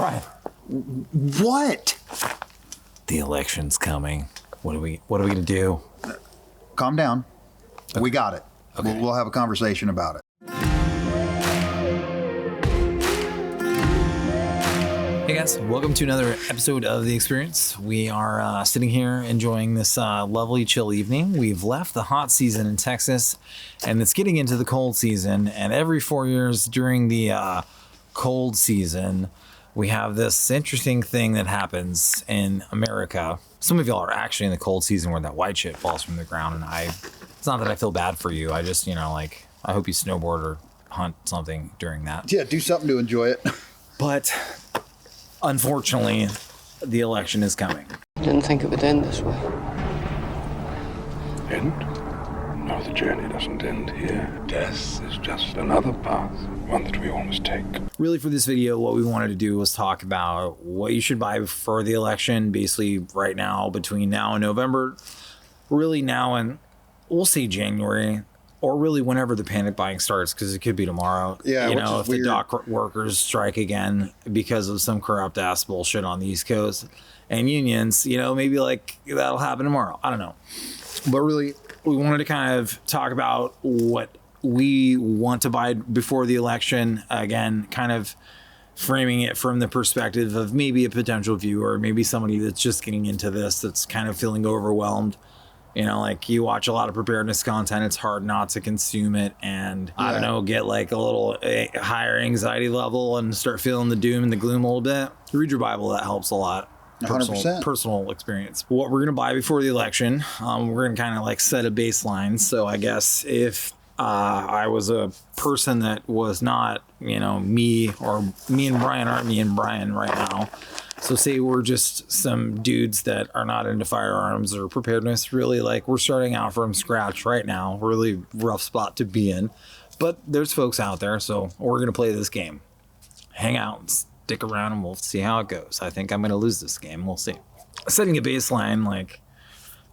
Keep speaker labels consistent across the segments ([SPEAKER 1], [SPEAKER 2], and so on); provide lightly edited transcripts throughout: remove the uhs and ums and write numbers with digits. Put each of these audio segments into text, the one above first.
[SPEAKER 1] Brian.
[SPEAKER 2] What?
[SPEAKER 1] The election's coming. What are we gonna do?
[SPEAKER 2] Calm down. Okay. We got it.
[SPEAKER 1] Okay.
[SPEAKER 2] We'll have a conversation about it.
[SPEAKER 1] Hey guys, welcome to another episode of The Experience. We are sitting here enjoying this lovely chill evening. We've left the hot season in Texas and it's getting into the cold season. And every 4 years during the cold season, we have this interesting thing that happens in America. Some of y'all are actually in the cold season where that white shit falls from the ground. And it's not that I feel bad for you. I just, I hope you snowboard or hunt something during that.
[SPEAKER 2] Yeah, do something to enjoy it.
[SPEAKER 1] But unfortunately, the election is coming.
[SPEAKER 3] Didn't think it would end this way.
[SPEAKER 4] End? No, the journey doesn't end here. Death is just another path, one that we all must take.
[SPEAKER 1] Really, for this video, what we wanted to do was talk about what you should buy for the election, basically right now, between now and November. Really now and, we'll say January, or really whenever the panic buying starts, because it could be tomorrow.
[SPEAKER 2] Yeah,
[SPEAKER 1] if weird. The dock workers strike again because of some corrupt ass bullshit on the East Coast and unions, maybe like that'll happen tomorrow. I don't know. But really, we wanted to kind of talk about what we want to buy before the election. Again, kind of framing it from the perspective of maybe a potential viewer, maybe somebody that's just getting into this, that's kind of feeling overwhelmed. You watch a lot of preparedness content, it's hard not to consume it and, get like a little higher anxiety level and start feeling the doom and the gloom a little bit. Read your Bible, that helps a lot.
[SPEAKER 2] 100%.
[SPEAKER 1] Personal experience. What we're going to buy before the election, we're going to kind of like set a baseline. So I guess if I was a person that was not, me, or me and Brian aren't me and Brian right now. So say we're just some dudes that are not into firearms or preparedness, really like we're starting out from scratch right now, really rough spot to be in, but there's folks out there. So we're going to play this game, hang out and stick around and we'll see how it goes. I think I'm going to lose this game. We'll see. Setting a baseline, like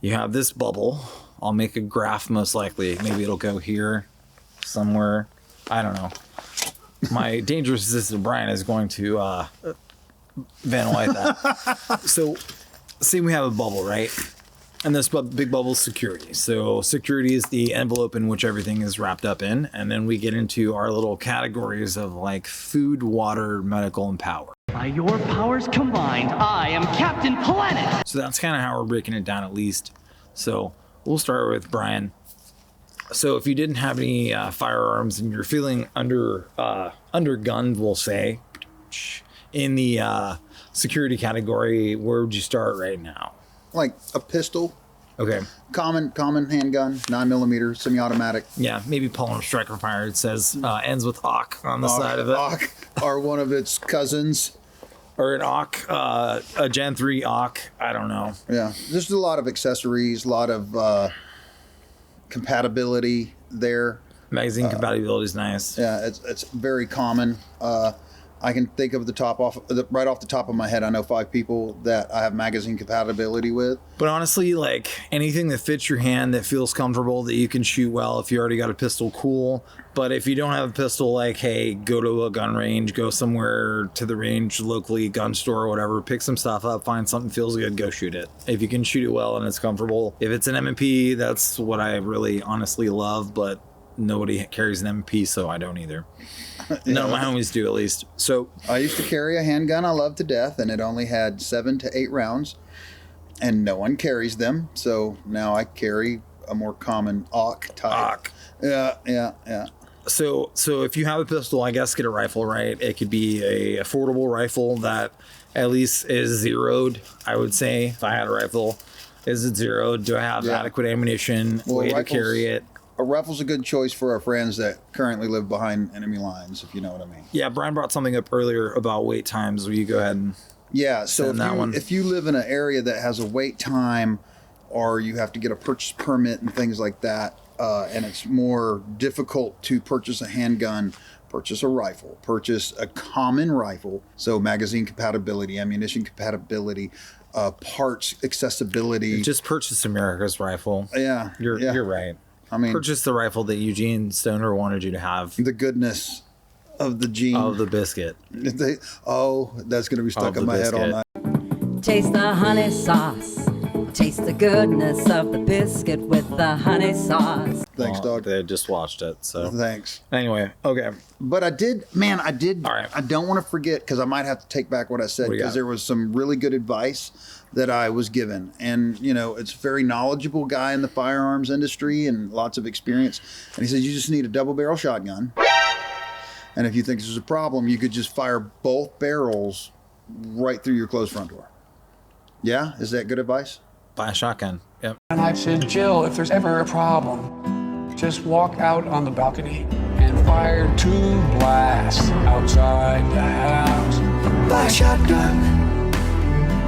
[SPEAKER 1] you have this bubble. I'll make a graph most likely. Maybe it'll go here somewhere. I don't know. My dangerous assistant Brian is going to Van White that. So say we have a bubble, right? And this big bubble is security. So security is the envelope in which everything is wrapped up in. And then we get into our little categories of like food, water, medical, and power.
[SPEAKER 5] By your powers combined, I am Captain Planet.
[SPEAKER 1] So that's kind of how we're breaking it down at least. So we'll start with Brian. So if you didn't have any firearms and you're feeling undergunned, we'll say, in the security category, where would you start right now?
[SPEAKER 2] Like a pistol.
[SPEAKER 1] Okay.
[SPEAKER 2] Common handgun, 9mm, semi-automatic.
[SPEAKER 1] Yeah, maybe Polymer Striker Fire. It says ends with AUK on the side of it.
[SPEAKER 2] AUK, or one of its cousins.
[SPEAKER 1] Or an AUK, a Gen 3 AUK. I don't know.
[SPEAKER 2] Yeah, there's a lot of accessories, a lot of compatibility there.
[SPEAKER 1] Magazine compatibility is nice.
[SPEAKER 2] Yeah, it's very common. I can think of right off the top of my head, I know 5 people that I have magazine compatibility with.
[SPEAKER 1] But honestly, like anything that fits your hand, that feels comfortable, that you can shoot well. If you already got a pistol, cool. But if you don't have a pistol, like, hey, go to a gun range, go somewhere to the range locally, gun store or whatever, pick some stuff up, find something feels good, go shoot it. If you can shoot it well and it's comfortable. If it's an M&P, that's what I really honestly love, but nobody carries an M&P, so I don't either. None of my homies do, at least. So
[SPEAKER 2] I used to carry a handgun I loved to death, and it only had 7 to 8 rounds, and no one carries them. So now I carry a more common AUK type. AUK. Yeah.
[SPEAKER 1] So if you have a pistol, I guess get a rifle, right? It could be a affordable rifle that at least is zeroed, I would say. If I had a rifle, is it zeroed? Do I have adequate ammunition, way to carry it?
[SPEAKER 2] A rifle's a good choice for our friends that currently live behind enemy lines, if you know what I mean.
[SPEAKER 1] Yeah, Brian brought something up earlier about wait times. Will you go ahead and
[SPEAKER 2] so if you live in an area that has a wait time, or you have to get a purchase permit and things like that, and it's more difficult to purchase a handgun, purchase a rifle, purchase a common rifle. So magazine compatibility, ammunition compatibility, parts accessibility.
[SPEAKER 1] Just purchase America's rifle.
[SPEAKER 2] Yeah,
[SPEAKER 1] you're right. I mean, purchase the rifle that Eugene Stoner wanted you to have.
[SPEAKER 2] The goodness of the gene.
[SPEAKER 1] Of the biscuit.
[SPEAKER 2] That's going to be stuck in my head all night.
[SPEAKER 6] Taste the honey sauce. Taste the goodness of the biscuit with the honey sauce.
[SPEAKER 2] Thanks, dog.
[SPEAKER 1] They just watched it, so.
[SPEAKER 2] Thanks.
[SPEAKER 1] Anyway, okay.
[SPEAKER 2] But I did. All right. I don't want to forget, because I might have to take back what I said, because there was some really good advice that I was given. And, it's a very knowledgeable guy in the firearms industry and lots of experience. And he said, you just need a double barrel shotgun. And if you think this is a problem, you could just fire both barrels right through your closed front door. Yeah? Is that good advice?
[SPEAKER 1] Buy a shotgun. Yep.
[SPEAKER 7] And I said, Jill, if there's ever a problem, just walk out on the balcony and fire 2 blasts outside the house. Buy a shotgun.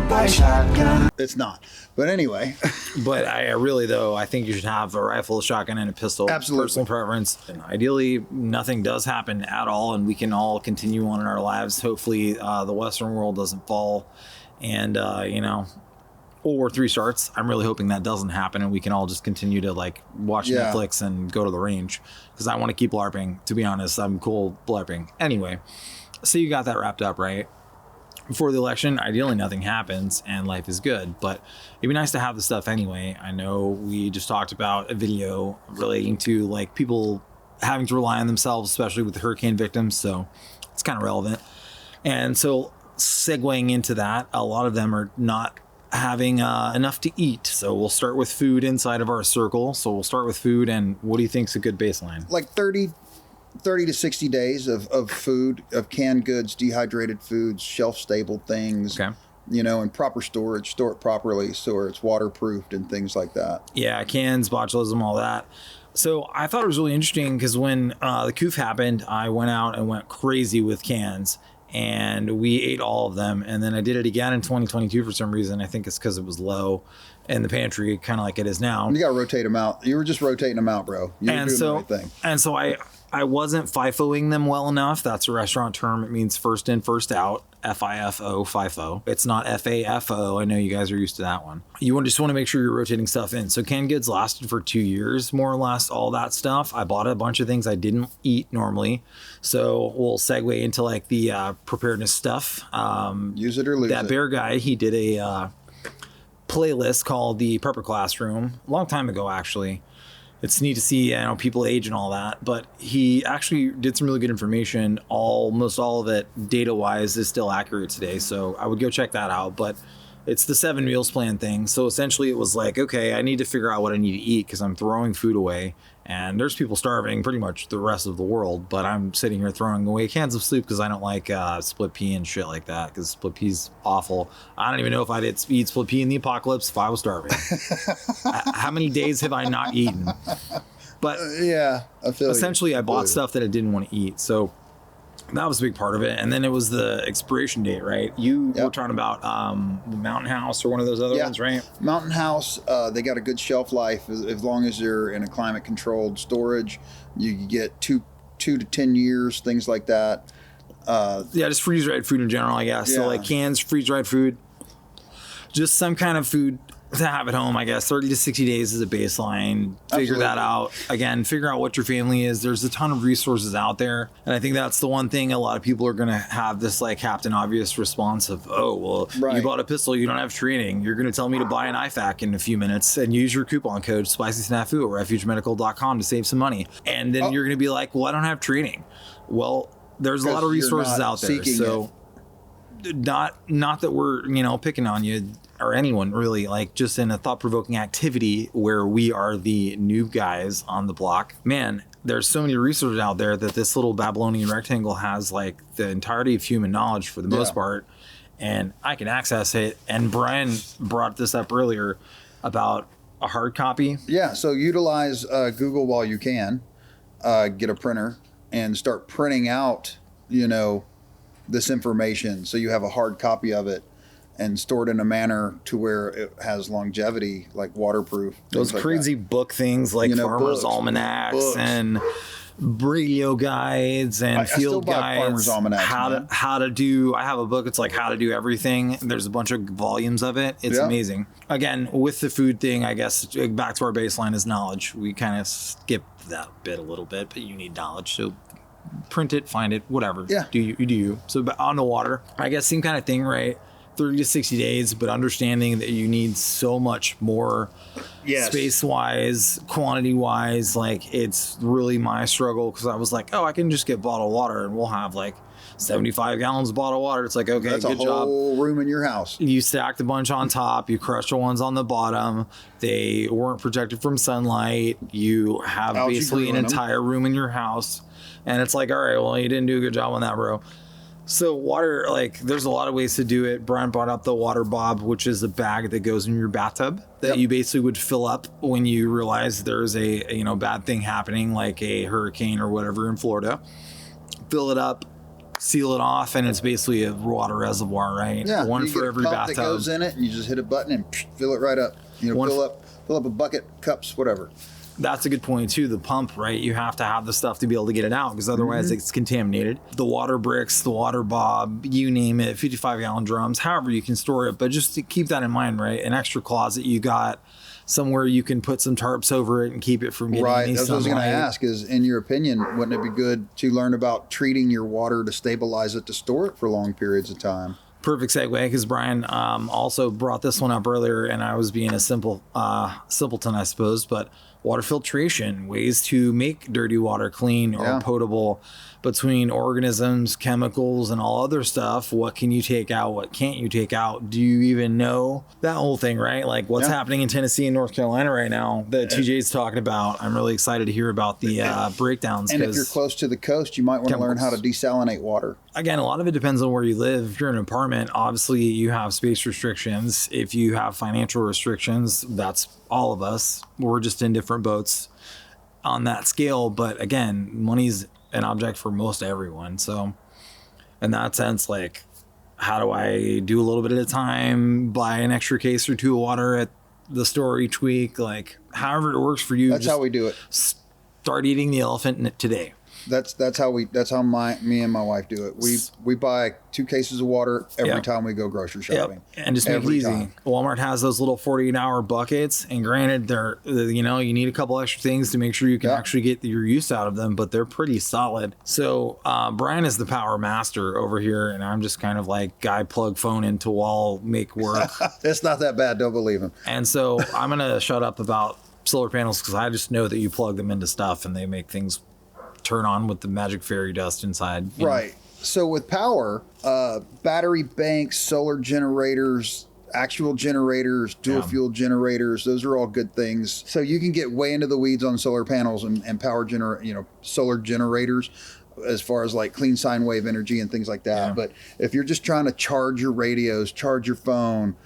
[SPEAKER 7] Buy a shotgun.
[SPEAKER 2] It's not. But anyway.
[SPEAKER 1] But I think you should have a rifle, a shotgun, and a pistol.
[SPEAKER 2] Absolutely.
[SPEAKER 1] Personal preference. And ideally, nothing does happen at all, and we can all continue on in our lives. Hopefully, the Western world doesn't fall. And, World War III starts. I'm really hoping that doesn't happen and we can all just continue to watch Netflix and go to the range, because I want to keep LARPing. To be honest, I'm cool LARPing. Anyway, so you got that wrapped up, right? Before the election, ideally nothing happens and life is good, but it'd be nice to have the stuff anyway. I know we just talked about a video relating to people having to rely on themselves, especially with the hurricane victims, so it's kind of relevant. And so segueing into that, a lot of them are not having enough to eat. So we'll start with food inside of our circle. So we'll start with food. And what do you think is a good baseline?
[SPEAKER 2] 30 to 60 days of food, of canned goods, dehydrated foods, shelf-stable things. Okay. And proper storage, store it properly so it's waterproofed and things like that. Yeah,
[SPEAKER 1] cans, botulism, all that. So I thought it was really interesting because when the coup happened, I went out and went crazy with cans. And we ate all of them. And then I did it again in 2022 for some reason. I think it's because it was low in the pantry, kind of like it is now.
[SPEAKER 2] You got to rotate them out. You were just rotating them out, bro. You were doing the right thing.
[SPEAKER 1] And so I wasn't FIFOing them well enough. That's a restaurant term. It means first in, first out. FIFO, FIFO. It's not FAFO. I know you guys are used to that one. You just want to make sure you're rotating stuff in. So canned goods lasted for 2 years, more or less, all that stuff. I bought a bunch of things I didn't eat normally. So we'll segue into the preparedness stuff.
[SPEAKER 2] Use it or lose it.
[SPEAKER 1] That bear guy, he did a playlist called the Prepper Classroom a long time ago, actually. It's neat to see, people age and all that, but he actually did some really good information. Almost all of it, data-wise, is still accurate today, so I would go check that out. But it's the 7 meals plan thing. So essentially, it was okay, I need to figure out what I need to eat because I'm throwing food away, and there's people starving pretty much the rest of the world. But I'm sitting here throwing away cans of soup because I don't like split pea and shit like that, because split pea's awful. I don't even know if I'd eat split pea in the apocalypse if I was starving. How many days have I not eaten? But
[SPEAKER 2] yeah,
[SPEAKER 1] essentially, I bought stuff that I didn't want to eat. So that was a big part of it. And then it was the expiration date, right? You were talking about the Mountain House or one of those other ones, right?
[SPEAKER 2] Mountain House, they got a good shelf life as long as you're in a climate-controlled storage. You get 2 to 10 years, things like that.
[SPEAKER 1] Just freeze-dried food in general, I guess. So cans, freeze-dried food, just some kind of food to have at home, I guess. 30 to 60 days is a baseline. Figure that out. Again, figure out what your family is. There's a ton of resources out there. And I think that's the one thing a lot of people are going to have this Captain Obvious response of, you bought a pistol, you don't have training. You're going to tell me to buy an IFAK in a few minutes and use your coupon code SpicySnafu at refugemedical.com to save some money. And then you're going to be like, well, I don't have training. Well, there's a lot of resources out there. So not that we're, picking on you or anyone really, just in a thought-provoking activity where we are the new guys on the block. Man, there's so many resources out there that this little Babylonian rectangle has the entirety of human knowledge for the most part, and I can access it. And Brian brought this up earlier about a hard copy.
[SPEAKER 2] Yeah, so utilize Google while you can. Get a printer and start printing out, this information so you have a hard copy of it and stored in a manner to where it has longevity, like waterproof.
[SPEAKER 1] Those crazy book things like Farmer's Almanacs and radio guides and field guides. How to do. I have a book. It's how to do everything. There's a bunch of volumes of it. It's amazing. Again, with the food thing, I guess back to our baseline is knowledge. We kind of skipped that bit a little bit, but you need knowledge. So print it, find it, whatever.
[SPEAKER 2] Yeah.
[SPEAKER 1] You do you. So on the water, I guess same kind of thing, right? 30 to 60 days, but understanding that you need so much more space-wise, quantity-wise. Like, it's really my struggle, because I was like, oh, I can just get bottled water and we'll have like 75 gallons of bottled water. It's like, okay,
[SPEAKER 2] that's
[SPEAKER 1] good job.
[SPEAKER 2] That's a whole room in your house.
[SPEAKER 1] You stacked a bunch on top, you crushed the ones on the bottom. They weren't protected from sunlight. You have basically an entire room in your house. And it's like, all right, well, you didn't do a good job on that, bro. So water, like, there's a lot of ways to do it. Brian brought up the water bob, which is a bag that goes in your bathtub that you basically would fill up when you realize there's a bad thing happening, like a hurricane or whatever in Florida. Fill it up, seal it off, and it's basically a water reservoir, right?
[SPEAKER 2] Yeah,
[SPEAKER 1] one for every bathtub.
[SPEAKER 2] That goes in it, and you just hit a button and fill it right up. Fill up a bucket, cups, whatever.
[SPEAKER 1] That's a good point too. The pump, right? You have to have the stuff to be able to get it out, because otherwise it's contaminated. The water bricks, the water bob, you name it, 55-gallon drums, however you can store it. But just to keep that in mind, right? An extra closet you got somewhere you can put some tarps over it and keep it from getting any sunlight.
[SPEAKER 2] That's what I was going to ask is, in your opinion, wouldn't it be good to learn about treating your water to stabilize it, to store it for long periods of time?
[SPEAKER 1] Perfect segue, because Brian also brought this one up earlier, and I was being a simpleton, I suppose, but water filtration, ways to make dirty water clean or potable, between organisms, chemicals, and all other stuff. What can you take out? What can't you take out? Do you even know that whole thing, right? Like what's happening in Tennessee and North Carolina right now that TJ's talking about. I'm really excited to hear about the breakdowns.
[SPEAKER 2] And if you're close to the coast, you might want to learn how to desalinate water.
[SPEAKER 1] Again, a lot of it depends on where you live. If you're in an apartment, obviously you have space restrictions. If you have financial restrictions, that's all of us. We're just in different boats on that scale. But again, money's an object for most everyone. So in that sense, like, how do I do a little bit at a time, buy an extra case or two of water at the store each week? Like, however it works for you.
[SPEAKER 2] That's how we do it.
[SPEAKER 1] Start eating the elephant today.
[SPEAKER 2] That's how me and my wife do it. We buy 2 cases of water every time we go grocery shopping.
[SPEAKER 1] And just make it easy. Time. Walmart has those little 48-hour buckets, and granted, they're you need a couple extra things to make sure you can actually get your use out of them, but they're pretty solid. So Brian is the power master over here, and I'm just kind of like guy plug phone into wall, make work.
[SPEAKER 2] It's not that bad, don't believe him.
[SPEAKER 1] And so I'm gonna shut up about solar panels, because I just know that you plug them into stuff and they make things turn on with the magic fairy dust inside.
[SPEAKER 2] Right. So with power, battery banks, solar generators, actual generators, dual fuel generators, those are all good things. So you can get way into the weeds on solar panels and power solar generators, as far as like clean sine wave energy and things like that. But if you're just trying to charge your radios, charge your phone,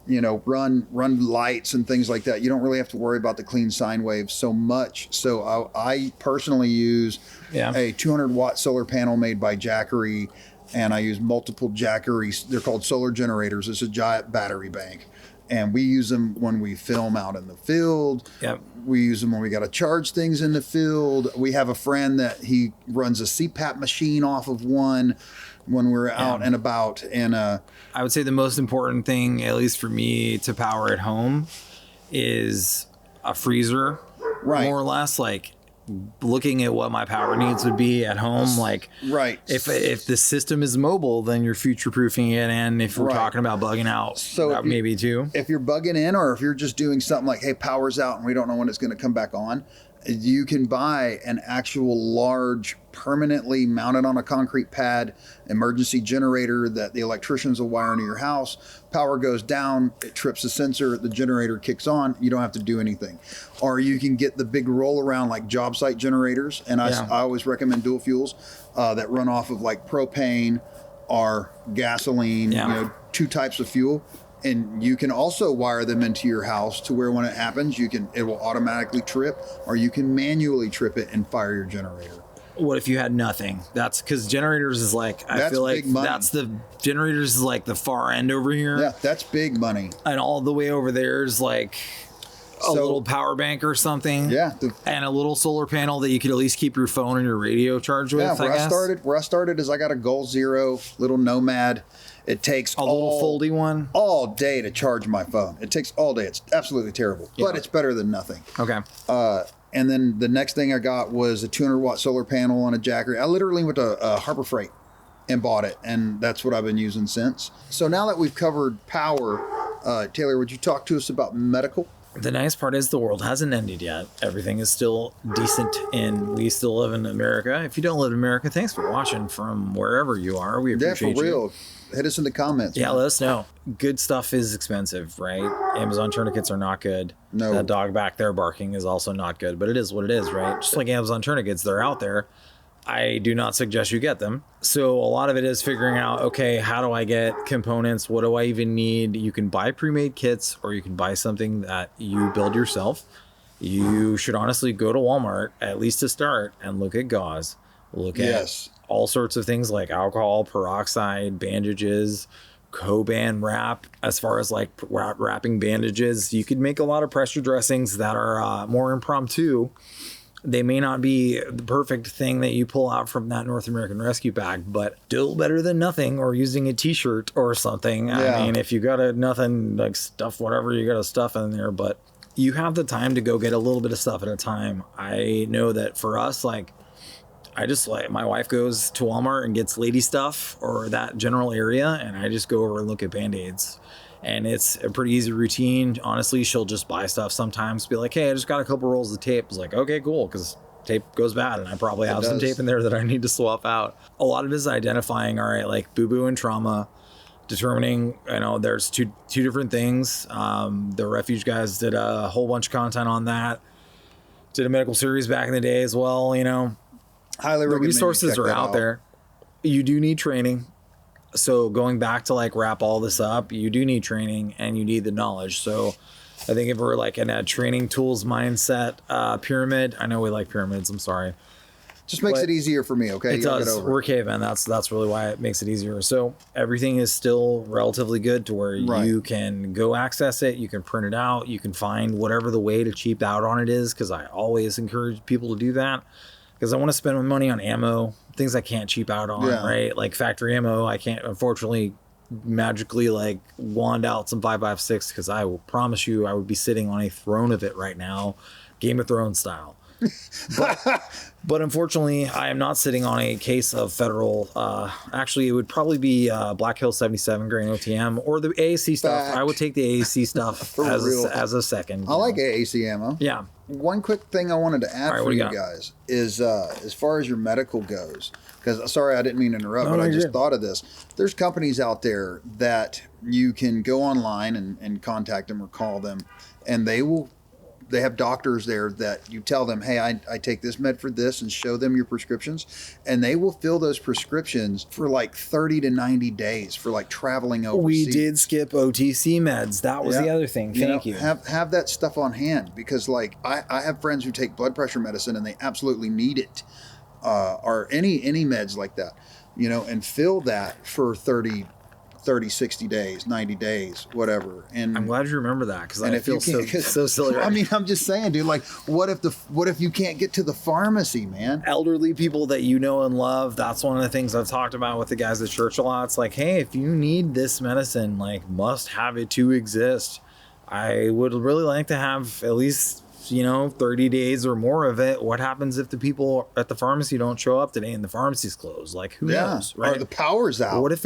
[SPEAKER 2] run lights and things like that, you don't really have to worry about the clean sine waves so much. So I personally use a 200-watt solar panel made by Jackery, and I use multiple Jackeries. They're called solar generators. It's a giant battery bank, and we use them when we film out in the field. We use them when we got to charge things in the field. We have a friend that he runs a CPAP machine off of one when we're out and about. And
[SPEAKER 1] I would say the most important thing, at least for me, to power at home is a freezer, more or less. Like, looking at what my power needs would be at home. Like, if the system is mobile, then you're future proofing it. And if we're talking about bugging out, so maybe too.
[SPEAKER 2] If you're bugging in, or if you're just doing something like, hey, power's out and we don't know when it's going to come back on, you can buy an actual large, permanently mounted on a concrete pad emergency generator that the electricians will wire into your house. Power goes down, it trips the sensor, the generator kicks on, you don't have to do anything. Or you can get the big roll around like job site generators, and I always recommend dual fuels that run off of like propane or gasoline, 2 types of fuel. And you can also wire them into your house to where when it happens, it will automatically trip, or you can manually trip it and fire your generator.
[SPEAKER 1] What if you had nothing? That's because generators is like, I feel like generators is like the far end over here.
[SPEAKER 2] Yeah, that's big money.
[SPEAKER 1] And all the way over there is like a little power bank or something.
[SPEAKER 2] Yeah.
[SPEAKER 1] And a little solar panel that you could at least keep your phone and your radio charged with.
[SPEAKER 2] Yeah, where I started is I got a Goal Zero little Nomad. It takes
[SPEAKER 1] a little foldy one
[SPEAKER 2] all day to charge my phone. It takes all day. It's absolutely terrible, but it's better than nothing.
[SPEAKER 1] Okay.
[SPEAKER 2] And then the next thing I got was a 200-watt solar panel on a jacker. I literally went to Harbor Freight and bought it, and that's what I've been using since. So now that we've covered power, Taylor, would you talk to us about medical?
[SPEAKER 1] The nice part is the world hasn't ended yet. Everything is still decent, and we still live in America. If you don't live in America, thanks for watching from wherever you are. We appreciate
[SPEAKER 2] for real.
[SPEAKER 1] you.
[SPEAKER 2] Hit us in the comments.
[SPEAKER 1] Yeah,
[SPEAKER 2] man.
[SPEAKER 1] let us know. Good stuff is expensive, right? Amazon tourniquets are not good.
[SPEAKER 2] No.
[SPEAKER 1] That dog back there barking is also not good, but it is what it is, right? Just like Amazon tourniquets, they're out there. I do not suggest you get them. So a lot of it is figuring out, okay, how do I get components? What do I even need? You can buy pre-made kits, or you can buy something that you build yourself. You should honestly go to Walmart, at least to start, and look at gauze. Look at all sorts of things like alcohol, peroxide, bandages, Coban wrap. As far as like wrapping bandages, you could make a lot of pressure dressings that are more impromptu. They may not be the perfect thing that you pull out from that North American Rescue bag, but still better than nothing, or using a t-shirt or something.
[SPEAKER 2] Yeah.
[SPEAKER 1] I mean, if you got nothing, like stuff, whatever you got to stuff in there, but you have the time to go get a little bit of stuff at a time. I know that for us, like, my wife goes to Walmart and gets lady stuff or that general area, and I just go over and look at Band-Aids. And it's a pretty easy routine. Honestly, she'll just buy stuff sometimes, be like, hey, I just got a couple rolls of tape. It's like, okay, cool, because tape goes bad, and I probably have some tape in there that I need to swap out. A lot of it is identifying, all right, like boo-boo and trauma, determining, there's two different things. The Refuge guys did a whole bunch of content on that. Did a medical series back in the day as well,
[SPEAKER 2] Highly recommend
[SPEAKER 1] the resources are out there. You do need training. So going back to like wrap all this up, you do need training and you need the knowledge. So I think if we're like in a training tools mindset pyramid, I know we like pyramids, I'm sorry.
[SPEAKER 2] Just makes it easier for me, okay?
[SPEAKER 1] It does. We're cavemen. That's really why it makes it easier. So everything is still relatively good to where you can go access it, you can print it out, you can find whatever the way to cheap out on it is, because I always encourage people to do that. Because I want to spend my money on ammo, things I can't cheap out on, right? Like factory ammo, I can't unfortunately magically like wand out some 5.56, because I will promise you I would be sitting on a throne of it right now, Game of Thrones style. But unfortunately, I am not sitting on a case of federal. Actually, it would probably be Black Hill 77 grain OTM or the AAC stuff. I would take the AAC stuff as a second.
[SPEAKER 2] I like AAC ammo.
[SPEAKER 1] Yeah.
[SPEAKER 2] One quick thing I wanted to add for you guys is as far as your medical goes, because sorry, I didn't mean to interrupt, but I just thought of this. There's companies out there that you can go online and contact them or call them, and they have doctors there that you tell them, hey, I take this med for this, and show them your prescriptions, and they will fill those prescriptions for like 30 to 90 days for like traveling overseas.
[SPEAKER 1] We did skip OTC meds. That was the other thing. Thank you.
[SPEAKER 2] Have that stuff on hand, because like I have friends who take blood pressure medicine and they absolutely need it, or any meds like that, and fill that for 30, 60 days, 90 days, whatever. And
[SPEAKER 1] I'm glad you remember that, because I feel so silly.
[SPEAKER 2] I mean, I'm just saying, dude, like, what if you can't get to the pharmacy, man?
[SPEAKER 1] Elderly people that you know and love, that's one of the things I've talked about with the guys at church a lot. It's like, hey, if you need this medicine, like, must have it to exist. I would really like to have at least 30 days or more of it. What happens if the people at the pharmacy don't show up today and the pharmacy's closed? Like, who knows, right?
[SPEAKER 2] Or the power's out.
[SPEAKER 1] What if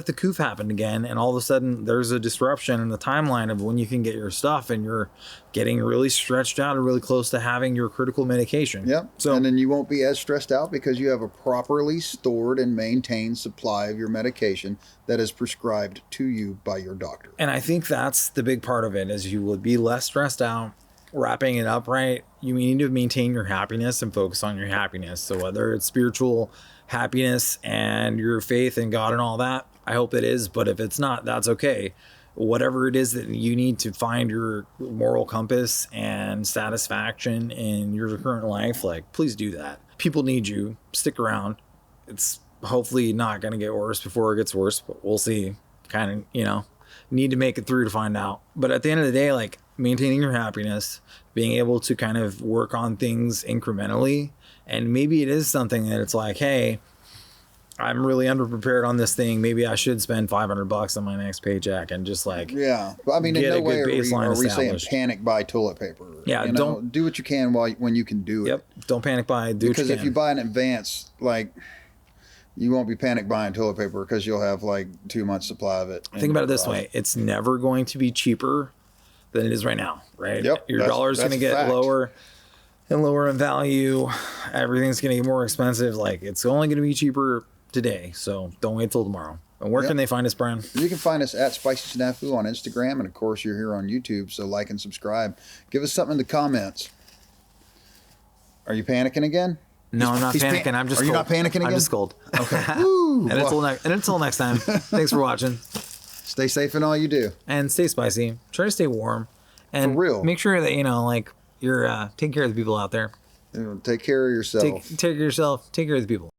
[SPEAKER 1] the coof happened again, and all of a sudden there's a disruption in the timeline of when you can get your stuff, and you're getting really stretched out or really close to having your critical medication.
[SPEAKER 2] Yep.
[SPEAKER 1] So,
[SPEAKER 2] and then you won't be as stressed out because you have a properly stored and maintained supply of your medication that is prescribed to you by your doctor.
[SPEAKER 1] And I think that's the big part of it, is you will be less stressed out. Wrapping it up right, you need to maintain your happiness and focus on your happiness. So whether it's spiritual happiness and your faith in God and all that, I hope it is. But if it's not, that's okay. Whatever it is that you need to find your moral compass and satisfaction in your current life, like, please do that. People need you. Stick around. It's hopefully not going to get worse before it gets worse, but we'll see. Kind of, need to make it through to find out. But at the end of the day, like, maintaining your happiness, being able to kind of work on things incrementally. And maybe it is something that it's like, hey, I'm really underprepared on this thing. Maybe I should spend $500 on my next paycheck and just like
[SPEAKER 2] yeah. I mean, in
[SPEAKER 1] get
[SPEAKER 2] no
[SPEAKER 1] a
[SPEAKER 2] way
[SPEAKER 1] good
[SPEAKER 2] are
[SPEAKER 1] baseline
[SPEAKER 2] we saying
[SPEAKER 1] established.
[SPEAKER 2] panic buy toilet paper.
[SPEAKER 1] Yeah,
[SPEAKER 2] you know,
[SPEAKER 1] don't
[SPEAKER 2] do what you can when you can do it.
[SPEAKER 1] Yep, don't panic buy. Do
[SPEAKER 2] because
[SPEAKER 1] what you
[SPEAKER 2] if
[SPEAKER 1] can.
[SPEAKER 2] you buy in advance, like you won't be panic buying toilet paper because you'll have like 2 months supply of it.
[SPEAKER 1] Think about it this way: it's never going to be cheaper than it is right now, right?
[SPEAKER 2] Yep,
[SPEAKER 1] Your dollar's going to get
[SPEAKER 2] fact.
[SPEAKER 1] lower and lower in value. Everything's going to get more expensive. Like it's only going to be cheaper today, so don't wait till tomorrow. And where can they find us, Brian?
[SPEAKER 2] You can find us at SpicySnafu on Instagram, and of course you're here on YouTube, so like and subscribe. Give us something in the comments. Are you panicking again?
[SPEAKER 1] No, I'm not panicking. I'm just.
[SPEAKER 2] Are you not panicking again?
[SPEAKER 1] I'm just cold.
[SPEAKER 2] Okay. Woo.
[SPEAKER 1] And until next time, thanks for watching.
[SPEAKER 2] Stay safe in all you do.
[SPEAKER 1] And stay spicy. Try to stay warm. And
[SPEAKER 2] For real.
[SPEAKER 1] make sure that like you're taking care of the people out there.
[SPEAKER 2] Take care of yourself.
[SPEAKER 1] Take care of yourself. Take care of the people.